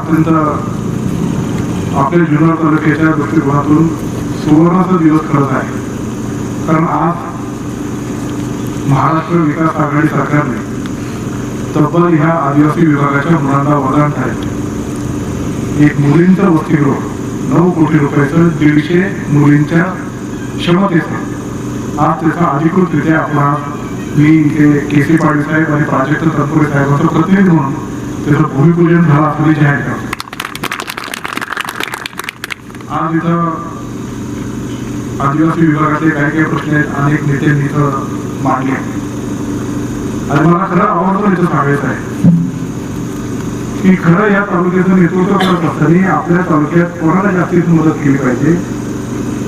अत्यंत आपल्या जुन्नर तालुक्याच्या दृष्टिकोनातून सुवर्णाचा दिवस करत आहे. कारण आज महाराष्ट्र विकास आघाडी सरकारने तब्बल ह्या आदिवासी विभागाच्या मुलांना वरदान ठरले. एक मुलींचं वसतिगृह 9 कोटी रुपयाचं 150 मुलींच्या क्षमतेचं आज त्याचा अधिकृतरित्या आपला मी इथे केसी पाटील साहेब आणि प्राजक्त तत्पुरे साहेबांचं प्रतिनिधी म्हणून त्याचं भूमिपूजन झालं असं जाहीर करतो. आज इथं आदिवासी विभागातले काही प्रश्न आहेत, अनेक नेत्यांनी इथं मांडले आणि मला खरं आवडतं इथं सांगायचं आहे की खरं या तालुक्याचं नेतृत्व करत असताना आपल्या तालुक्यात कोणाला जास्तीत मदत केली पाहिजे.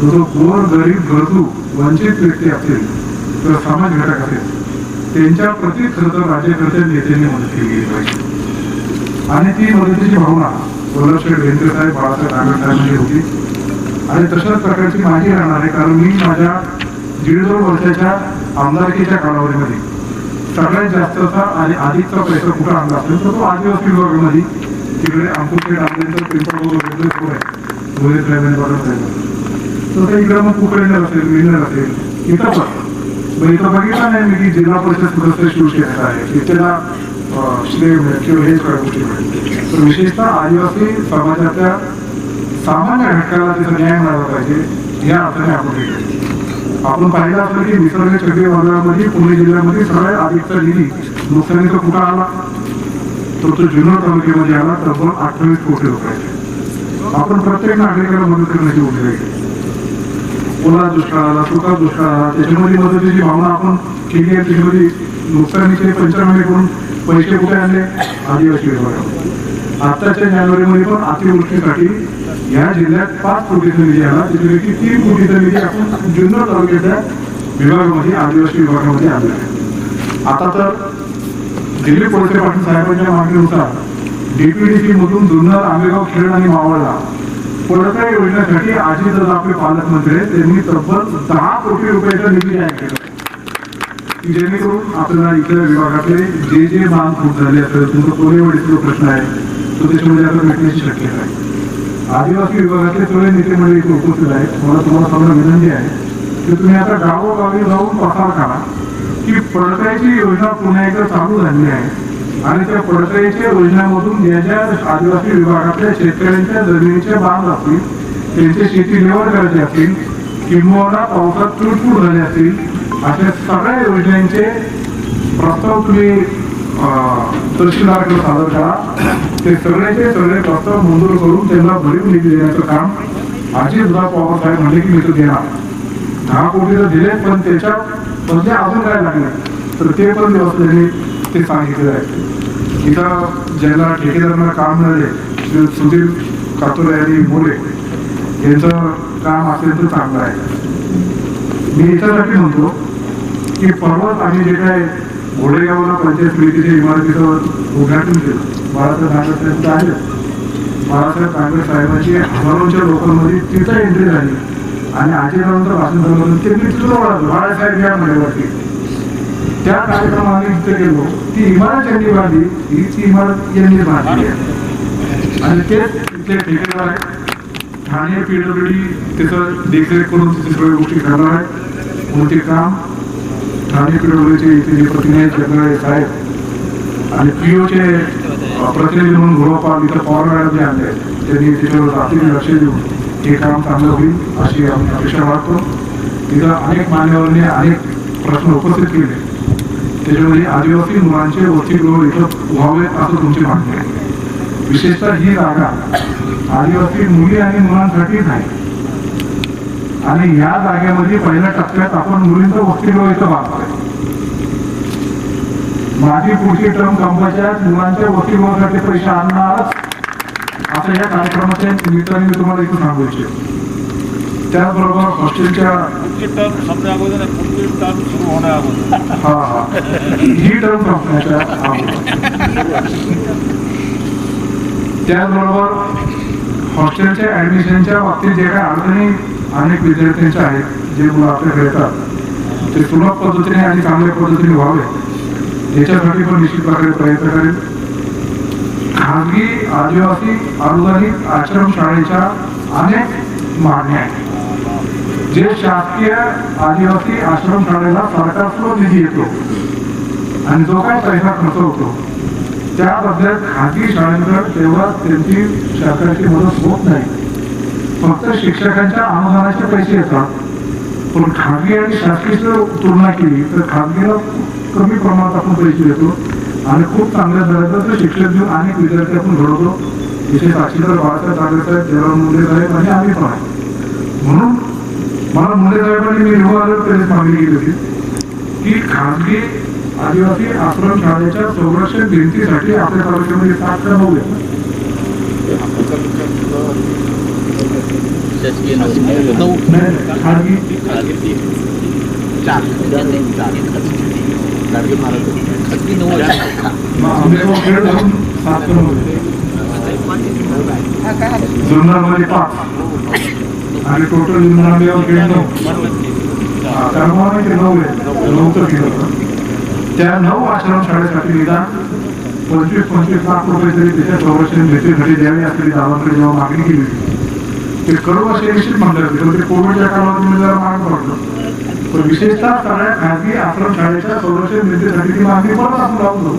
जो गोर गरीब गरजू वंचित व्यक्ती असेल किंवा समाज घटक असेल त्यांच्या प्रति खरं तर राज्यकर्त्या नेत्यांनी मदत केली गेली पाहिजे. आणि ती मदतीची भावना वल्लभशेठ बेनके साहेब बाळासाहेब ठाकरे होती आणि तशाच प्रकारची माझी राहणार आहे. कारण मी माझ्या 1.5 वर्षाच्या आमदारकीच्या कालावधीमध्ये सगळ्यात जास्तचा आणि अधिकचा पैसा कुठं आणला असेल तर तो आदिवासी विभागामध्ये तिकडे अंकुशेठ आंबेडकर पिंपळ आहे मोहित तर इकडे मग कुकडेंडर असेल मिनर असेल इथं पण इथं बघितलं नाही मी की जिल्हा परिषद सदस्य शिवसेनेचा आहे त्याला श्रेय मिळेल किंवा हेच काही गोष्टी मिळेल. तर विशेषतः आदिवासी समाजाच्या सामान्य घटकाला त्याचा न्याय मिळाला पाहिजे या अर्थाने आपण केलं. आपण पाहिलं असं की निसर्ग चक्रीवादळामध्ये पुणे जिल्ह्यामध्ये सगळ्यात अधिकचा निधी नुकसानीचा कुठं आला तर तो जुन्नर तालुक्यामध्ये आला तब्बल 28 कोटी रुपये. आपण प्रत्येक नागरिकाला मदत करण्याची उमेद केली. ओला दुष्काळ आला सुका दुष्काळ आला त्याच्यामध्ये मदतीची भावना आपण केली आहे. त्याच्यामध्ये नुकसानीचे पंचनामे करून पैसे कुठे आणले आदिवासी विभागात. आताच्या जानेवारीमध्ये पण अतिवृष्टीसाठी या जिल्ह्यात 5 कोटीचा निधी आला त्याच्यापैकी 3 कोटीचा निधी आपण जुन्नर तालुक्याच्या विभागामध्ये आदिवासी विभागामध्ये आणला आहे. आता तर दिलीप वळसे पाटील साहेबांच्या मागणीनुसार DPDC मधून जुन्नर आंबेगाव खेड आणि मावळला पडत्या योजनेसाठी अजितदादा आपले पालकमंत्री आहेत त्यांनी तब्बल 10 कोटी रुपयाचा निधी जाहीर केला की जेणेकरून आपल्याला इथल्या विभागातले जे मान फूट झाले असेल तुमचा कोरेवाडीचा प्रश्न आहे तो त्याच्यामध्ये आता भेटण्याची शक्यता आहे. आदिवासी विभागातले सगळे नेते मंडळी इथे उपस्थित आहेत. मला तुम्हाला सगळं विनंती आहे की तुम्ही आता गावोगावी जाऊन प्रसार करा की पडताळीची योजना पुन्हा एकदा चालू झाली आहे आणि त्या पडताळीच्या योजनेमधून या ज्या आदिवासी विभागातल्या शेतकऱ्यांच्या जमिनीचे बांध असतील त्यांची शेती निवड करायची असतील किंबहुना पावसात तुटफूट झाली असतील अशा सगळ्या योजनांचे प्रस्ताव तुम्ही तहसीलदाराकडे सादर करा. ते सगळ्याचे सगळे प्रस्ताव मंजूर करून त्यांना भरीव निधी देण्याचं काम अजितदादा पवार साहेब म्हणले की मी तो देणार. 10 कोटी तर दिले पण त्याच्यात म्हणजे अजून काय लागलं तर ते पण व्यवस्थेने ते सांगितलेलं आहे. इथं ज्याला ठेकेदारांना काम मिळाले सुधीर कातोरे आणि मोरे यांचं काम असेल तर चांगलं आहे. मी याच्यासाठी म्हणतो की परवाच आम्ही जे काय घोडेगावला पंचायत समितीच्या इमारतीचं उद्घाटन केलं बाळासाहेब ठाकरे साहेब आहे. बाळासाहेब ठाकरे साहेबांची हजारोच्या लोकांमध्ये तिथं एंट्री झाली आणि आजीरावांचं भाषण झालं त्यांनी तिथं बाळासाहेब या म्हणण्यावरती त्या कार्यक्रमाने तिथे गेलो ती इमारत यांनी बांधली ही ती इमारत यांनी बांधली आहे आणि तेच तिथले ठेकेदार आहे. ठाणे PWD त्याचं देखरेख करून तिथे सगळ्या गोष्टी करणार आहे. मोठे काम ठाणे PWDचे इथे जे प्रतिनिधी जगणारे साहेब आणि POचे प्रतिनिधी म्हणून गोपाल इथं पवार मॅडम जे आणले त्यांनी त्याच्यावर तातडीने लक्ष देऊन हे काम चांगलं होईल अशी आम्ही अपेक्षा वाटतो. तिथं अनेक मान्यवरांनी अनेक प्रश्न उपस्थित केले त्याच्यामध्ये आदिवासी मुलांचे वसतिगृह इथं व्हावे असं तुमची मागणी आहे. विशेषतः ही जागा आदिवासी मुली आणि मुलांसाठीच आहे आणि या जागेमध्ये पहिल्या टप्प्यात आपण मुलींचं वसतिगृह इथं बांधतोय. माझी पुढची टर्म कंपनीच्या मुलांच्या वसतिगृहासाठी पैसे आणणारच असं या कार्यक्रमाच्या निमित्ताने मी तुम्हाला इथं सांगू इच्छितो. त्याचबरोबर हॉस्टेलच्या ही टर्म संपण्याच्या त्याचबरोबर हॉस्टेलच्या ऍडमिशनच्या बाबतीत जे काही अडचणी अनेक विद्यार्थ्यांच्या आहेत जे मुलं आपल्याकडे येतात ते सुलभ पद्धतीने आणि चांगल्या पद्धतीने व्हावे याच्यासाठी पण निश्चित प्रकारे प्रयत्न करेल. खाजगी आदिवासी अनुदानित आश्रमशाळेच्या अनेक मागण्या आहेत. जे शासकीय आदिवासी आश्रमशाळेला सरकारचा निधी येतो आणि जो काही पैसा खर्च होतो त्याबद्दल खाजगी शाळांकडे तेव्हा त्यांची शासनाची मदत होत नाही. फक्त शिक्षकांच्या अनुदानाचे पैसे येतात. पण खाजगी आणि शासकीय तुलना केली तर खाजगीला कमी प्रमाणात आपण पैसे देतो आणि खूप चांगल्या दर्जाचं शिक्षण देऊन अनेक विद्यार्थी आपण घडवतो. विशेष साक्षीदार बाळासाहेब ठाकरे साहेब, जयराम मुंडे साहेब आणि आम्ही पण आहे. म्हणून मला मुंडे साहेबांनी मी निवडल्यावर मागणी केली होती की खाजगी आदिवासी आश्रमशाळेच्या संरक्षण भिंतीसाठी आपल्या तालुक्यामध्ये 7 का 9 आहेत. जुन्नरमध्ये 5 आणि टोटल जुन्नरमध्ये 9 कर्माने 9 आहे. 9 तर केलं. त्या 9 आश्रमशाळेसाठी निदान 25-25 लाख रुपये तरी त्याच्या संरक्षण भिंतीसाठी द्यावे असलेली दादांकडे जेव्हा मागणी केली ते करू असे निश्चित म्हणले होते. पण ते कोविडच्या काळात जरा महाग पडलं. पण विशेषतः सगळ्या खाजगी आश्रमशाळेच्या संरक्षण भिंतीसाठी ती मागणी परत आपण लावतो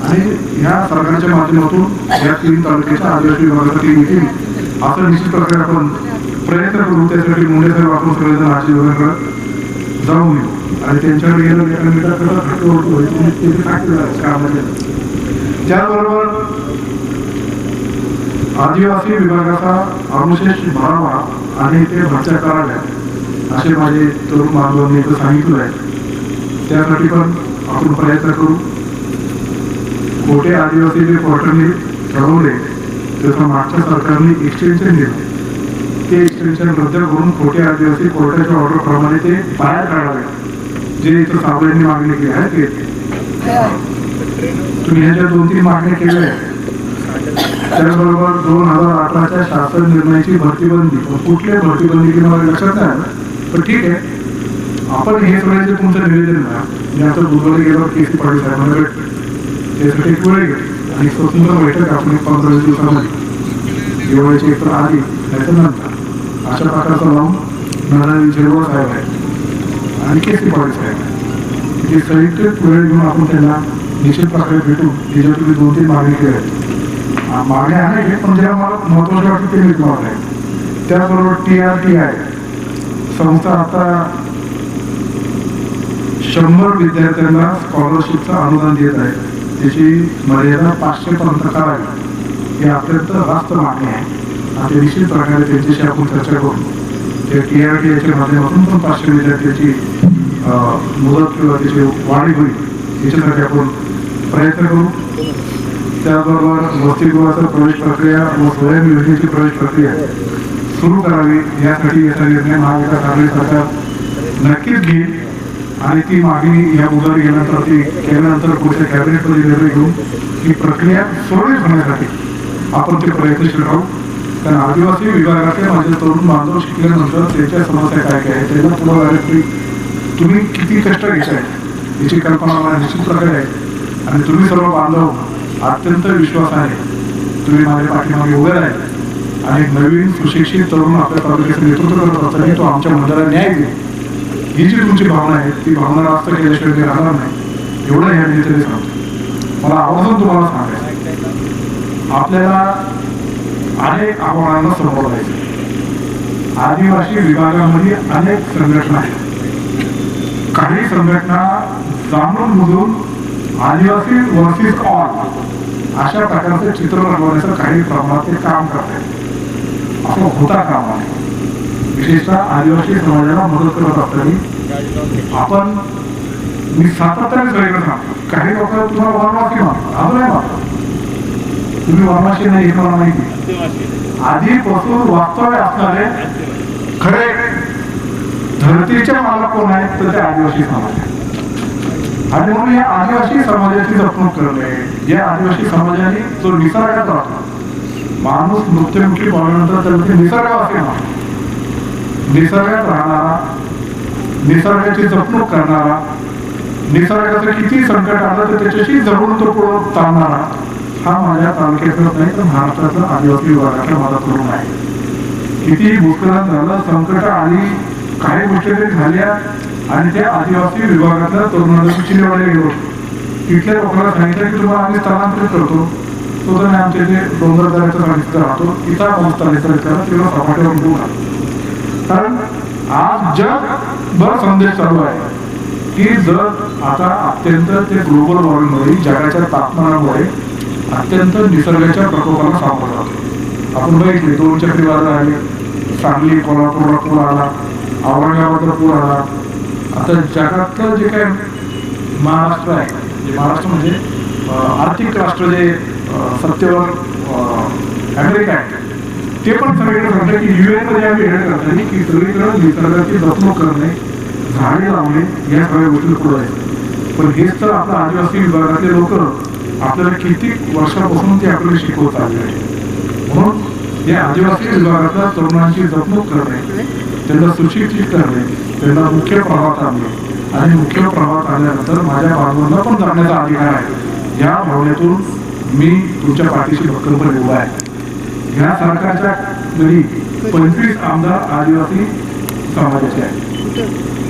आणि ह्या सरकारच्या माध्यमातून या 3 तालुक्याच्या आदिवासी विभागासाठी मिळतील असं निश्चित प्रकारे आपण प्रयत्न करू. त्यासाठी मुंडे साहेब आपण सगळेजण आजी वगैरे जाऊन येऊ आणि त्यांच्याकडे गेलं त्याचबरोबर आदिवासी विभागाचा अनुशेष भरावा आणि ते भरत्या कराव्या असे माझे तरुण बांधवांनी इथं सांगितलं आहे. त्यासाठी पण आपण प्रयत्न करू. खोटे आदिवासी जे कोर्टाने ठरवले त्याचा मागच्या सरकारने एक्सटेन्शन दिलं. ते एक्सटेन्शन रद्द करून खोटे आदिवासी कोर्टाच्या ऑर्डर प्रमाणे ते बाहेर काढावे जे इथं साहेबांनी मागणी केली आहे. ते तुम्ही ह्याच्या 2-3 मागण्या केल्या आहेत. त्याचबरोबर 2018च्या शासन निर्णयाची भरतीबंदी कुठल्या भरतीबंदी की मला लक्षात नाही पण ठीक आहे. आपण हे सगळ्याचे तुमचं निवेदन ना मी आता बुधवारी गेल्यावर केसी पाटील साहेबांना भेटतो त्यासाठी एक वेळ घेतली आणि स्वतंत्र बैठक आपण 15 दिवसामध्ये दिवाळीची एक तर आधी त्याच्यानंतर अशा प्रकारचा लावून नारायण जेरवा साहेब आहे आणि केसी पाटील साहेब आहे हे संयुक्त वेळ घेऊन आपण त्यांना निश्चित प्रकारे भेटून त्याच्या तुम्ही 2-3 मागणी केल्या मागण्या आहेत पण ज्या मला महत्वाच्या वाटतं ते मी तुम्हाला आहे. त्याचबरोबर TRTI संस्था आता 100 विद्यार्थ्यांना स्कॉलरशिपचं अनुदान देत आहे. त्याची मर्यादा 500 पर्यंत करावी ही अत्यंत रास्त मागणी आहे. आणि निश्चित प्रकारे त्यांच्याशी आपण चर्चा करू. त्या TRTIच्या माध्यमातून पण 500 विद्यार्थ्यांची मुदत किंवा त्याची वाढ होईल याच्यासाठी आपण प्रयत्न करू. त्याचबरोबर वसतिगृहाचा प्रवेश प्रक्रिया व स्वयं योजनेची प्रवेश प्रक्रिया सुरू करावी यासाठी याचा निर्णय महाविकास आघाडी सरकार नक्कीच घेईल आणि ती मागणी या बुधवारी गेल्यानंतर ती केल्यानंतर पुढच्या कॅबिनेटमध्ये निर्णय घेऊन ही प्रक्रिया सुरळीत होण्यासाठी आपण ते प्रयत्नशील राहू. कारण आदिवासी विभागाचे माझे तरुण बांधव शिकल्यानंतर त्याच्या समस्या काय काय आहेत त्यांना पुढे तुम्ही किती कष्ट घेताय याची कल्पना मला निश्चित प्रकारे आहे आणि तुम्ही सर्व बांधव अत्यंत विश्वास आहे. तुम्ही माझ्या पाठीमागे उभे आहे आणि नवीन सुशिक्षित तरुण आपल्या तालुक्याचं नेतृत्व करत असताना तो आमच्या मंडळाला न्याय देईल ही जी तुमची भावना आहे ती भावना रास्त केल्याशिवाय ते राहणार नाही एवढं ह्या नेत्याने सांगतो. मला आवर्जून तुम्हाला सांगायचं आपल्याला अनेक आव्हानांना समोर जायचं. आदिवासी विभागामध्ये अनेक संघटना आहेत. काही संघटना जाणून बुजून आदिवासी वर्सेस ऑल अशा प्रकारचे चित्र रंगवण्याचं काही प्रमाणात ते काम करतात. असं होता काम आहे. विशेषतः आदिवासी समाजाला मदत करत असताना आपण मी सातत्याने सगळीकडे सांगतो काही लोक तुम्हाला वनवासी मानतात अजून नाही मानतात तुम्ही वनवासी नाही हे मला माहिती. आधीपासून वास्तव्य असणारे खरे धरतीचे मालक कोण आहेत तर ते आदिवासी समाज आहे. आणि म्हणून या आदिवासी समाजाची जपणूक करणे या आदिवासी समाजाने जो निसर्गात राहतो माणूस मृत्युमुखी पावल्यानंतर त्याला ते निसर्गावासी मानतो. निसर्गात राहणारा निसर्गाची जपणूक करणारा निसर्गाचं किती संकट आलं तर त्याच्याशी जवळून तो पुढे चालणारा हा माझ्या तालुक्यातच नाही तर महाराष्ट्रातला आदिवासी विभागाचा माझा तरुण आहे. किती भूस्खलन झालं, संकट आली, काही गोष्टी झाल्या आणि त्या आदिवासी विभागातल्या तरुणाला चिलेवाडे गेलो. तिथल्या लोकांना सांगितलं की तुम्हाला आम्ही स्थलांतरित करतो. तो जर आमच्या इथे डोंगरदऱ्याच्या सांगितलं राहतो, तिचा स्थलांतरित करा, तिला सपाटीवर घेऊन आला. कारण आज जगभर संदेश चालू आहे की जर आता अत्यंत ते ग्लोबल वॉर्मिंगमुळे, जगाच्या तापमानामुळे अत्यंत निसर्गाच्या प्रकोपाला सामोरं जातो. आपण बघितले 2 चक्रीवादळ आले, सांगली कोल्हापूरला पूर आला, औरंगाबादला पूर आला. आता जगातलं जे काय महाराष्ट्र आहे, जे महाराष्ट्र म्हणजे आर्थिक राष्ट्र जे सत्तेवर अमेरिका आहे, ते पण सगळीकडे सांगतात की UN मध्ये आम्ही हेड करताना की सगळीकडे निसर्गाची जपणूक करणे, झाडे लावणे या सगळ्या गोष्टी पुढे आहेत. पण हेच तर आपल्या आदिवासी विभागातले लोक आपल्याला किती वर्षापासून ते आपल्याला शिकवत आले आहे. म्हणून या आदिवासी विभागातल्या तरुणांची जपणूक करणे, त्यांना सुशिक्षित करणे, त्यांना मुख्य प्रवाहात आणणे आणि मुख्य प्रवाहात आल्यानंतर माझ्या बाजूला पण जाण्याचा अधिकार आहे, या भावनेतून मी तुमच्या पाठीशी भक्कमपणे उभा आहे. या सरकारच्या घरी 25 आमदार आदिवासी समाजाचे आहेत.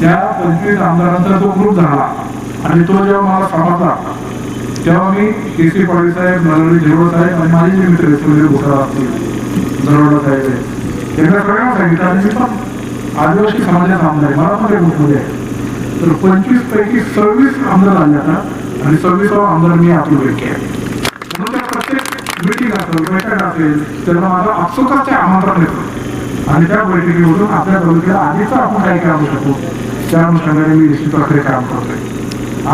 त्या 25 आमदारांचा जो ग्रुप झाला आणि तो जेव्हा मला समजला तेव्हा मी केसी पाटील साहेब, नरहरी झिरोळ साहेब आणि माझे जे मित्र आहेत घोटाळा असतील, झिरोळ साहेब आहेत, त्यांना सगळ्यांना सांगितलं आणि मी पण आदिवासी समाजाचा आमदार आहे, मला पण त्या ग्रुपमध्ये आहे. तर 25 पैकी 26 आमदार आले आता आणि 26वा आमदार मी आपली बैठकी आहे. म्हणून त्या प्रत्येक मिटिंग असेल, बैठक असेल, त्यांना माझं आपसुकाचे आमंत्रण येतं आणि त्या बैठकीमधून आपल्या तालुक्याला आधीच आपण काय करू शकतो त्या अनुषंगाने मी निश्चित प्रकारे काम करतोय.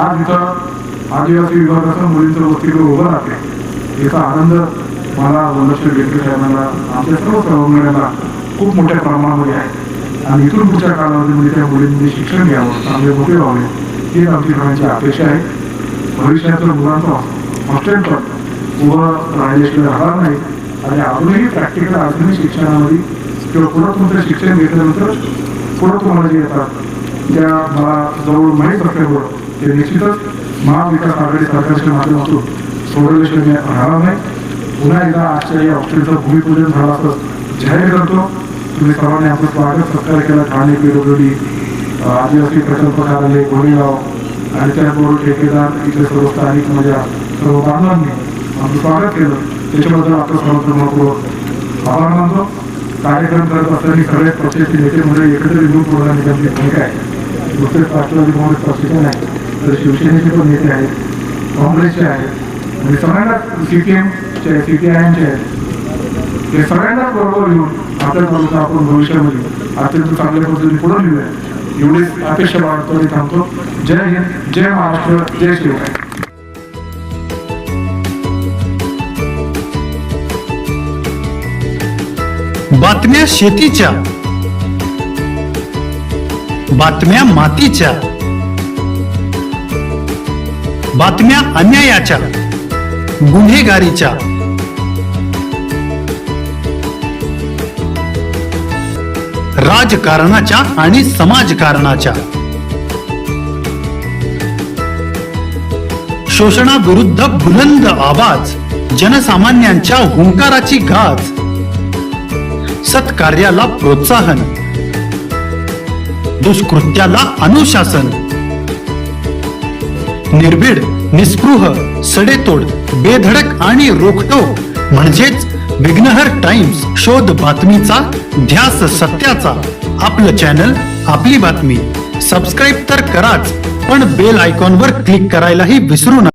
आज इथं आदिवासी विभागाचं मुलींचं वसतिगृह उभं राहते, याचा आनंद मला वनश्री गेटके साहेबांना, आमच्या सर्व सहकार्यांना खूप मोठ्या प्रमाणामध्ये आहे. आणि इथून पुढच्या कालावधीमध्ये त्या मुलींनी शिक्षण घ्यावं, चांगले मोठे व्हावे, हीच आमची सगळ्यांची अपेक्षा आहे. भविष्यातलं मुलांचं हॉस्टेल पण उभं राहिल्याशिवाय राहणार नाही आणि अजूनही प्रॅक्टिकल अजूनही शिक्षणामध्ये किंवा पुढं तुमचं शिक्षण घेतल्यानंतर पुढं तुम्हाला जे येतात त्या मला जवळ माहीत असल्यामुळं ते निश्चितच महाविकास आघाडी सरकारच्या माध्यमातून सोडवल्याशिवाय राहणार नाही. पुन्हा एकदा आजच्या या हॉस्टेलचं भूमिपूजन झालं असं जाहीर करतो. तुम्ही सर्वांनी आपलं स्वागत सत्कार केला. ठाणे, पेडोगडी, आदिवासी प्रकल्प कार्यालय, गोरेगाव आणि त्याचबरोबर ठेकेदार, इथे सर्व स्थानिक माझ्या सर्व बांधवांनी आमचं स्वागत केलं. त्याच्याबद्दल आपलं सर्वप्रथम आभार मानतो. कार्यक्रम करत असताना सगळ्या पक्षाचे नेते मंडळी एकत्र येऊन पुढे निघाली भूमिका आहे. नुकतेच राष्ट्रवादी काँग्रेस पक्षाचे नाही तर शिवसेनेचे पण नेते आहेत, काँग्रेसचे आहेत आणि सगळ्यांना CPMचे, CPIMचे आहेत. हे सगळ्यांनाच बरोबर येऊन आपल्या तालुका आपण भविष्यामध्ये अत्यंत चांगल्या पद्धतीने पुढे नेऊया एवढीच अपेक्षा बाळगतो. थांबतो. जय हिंद, जय महाराष्ट्र, जय शिवराय. बातम्या शेतीच्या, बातम्या मातीच्या, बातम्या अन्यायाच्या, गुन्हेगारीच्या, राजकारणाच्या आणि समाजकारणाच्या, शोषणाविरुद्ध बुलंद आवाज, जनसामान्यांच्या हुंकाराची गाज, सत्कार्याला प्रोत्साहन, दुष्कृत्याला अनुशासन, निर्भीड, निस्पृह, सडेतोड, बेधडक आणि रोखटोक म्हणजेच विघ्नहर टाइम्स. शोध बातमीचा, ध्यास सत्याचा. आपलं चॅनल, आपली बातमी. सबस्क्राईब तर कराच, पण बेल आयकॉनवर क्लिक करायलाही विसरू नका.